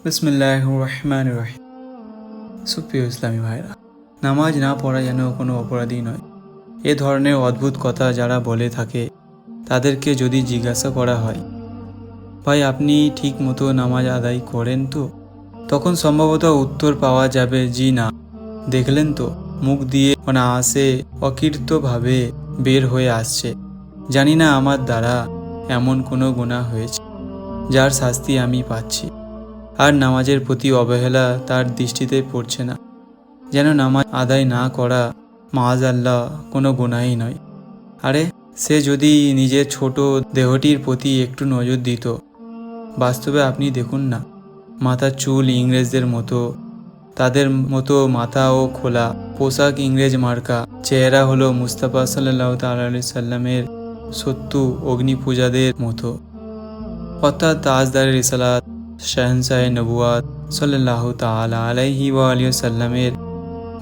বিসমিল্লাহির রহমানির রহিম। সুপ্রিয় ইসলামী ভাইরা, নামাজ না পড়া যেন কোনো অপরাধী নয়। এ ধরনের অদ্ভুত কথা যারা বলে থাকে তাদেরকে যদি জিজ্ঞাসা করা হয়, ভাই আপনি ঠিক মতো নামাজ আদায় করেন তো? তখন সম্ভবত উত্তর পাওয়া যাবে জি না। দেখলেন তো, মুখ দিয়ে অনায়াসে অকৃতভাবে বের হয়ে আসছে, জানি না আমার দ্বারা এমন কোনো গুনাহ হয়েছে যার শাস্তি আমি পাচ্ছি। আর নামাজের প্রতি অবহেলা তার দৃষ্টিতে পড়ছে না, যেন নামাজ আদায় না করা মাআযাল্লাহ কোনো গুনাহই নয়। আরে সে যদি নিজের ছোট দেহটির প্রতি একটু নজর দিত। বাস্তবে আপনি দেখুন না, মাথার চুল ইংরেজদের মতো, তাদের মতো মাথাও খোলা, পোশাক ইংরেজ মার্কা, চেহারা হলো মুস্তাফা সাল্লাল্লাহু তাআলা আলাইহি সাল্লামের সত্যু অগ্নি পূজাদের মতো, অর্থাৎ তাজদারে রিসালাত শাহনশাহে নবুয়াত সাল্লাল্লাহু তাআলা আলাইহি ওয়া আলিহি সাল্লামের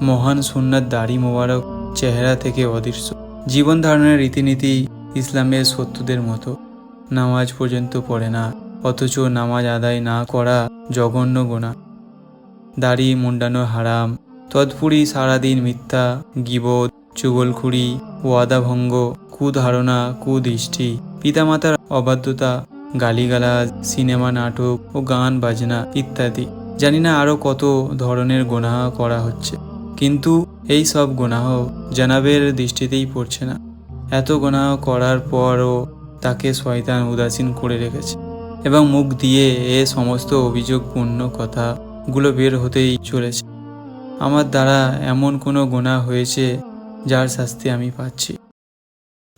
মহান সুন্নাত দাড়ি মোবারক চেহারা থেকে অদৃশ্য। জীবন ধারণের রীতিনীতি ইসলামের শত্রুদের মতো, নামাজ পর্যন্ত পড়ে না, অথচ নামাজ আদায় না করা জঘন্য গুনাহ। দাড়ি মুন্ডানো হারাম, তদপুরি সারাদিন মিথ্যা, গীবত, চুগলখুরি, ওয়াদাভঙ্গ, কুধারণা, কুদৃষ্টি, পিতামাতার অবাধ্যতা, গালিগালাজ, সিনেমা নাটক ও গান বাজনা ইত্যাদি। জানি না আরও কত ধরনের গুনাহ করা হচ্ছে, কিন্তু এই সব গুনাহ জানাবের দৃষ্টিতেই পড়ছে না। এত গুনাহ করার পরও তাকে শয়তান উদাসীন করে রেখেছে এবং মুখ দিয়ে এ সমস্ত অভিযোগপূর্ণ কথাগুলো বের হতেই চলেছে। আমার দ্বারা এমন কোনো গুনাহ হয়েছে যার শাস্তি আমি পাচ্ছি।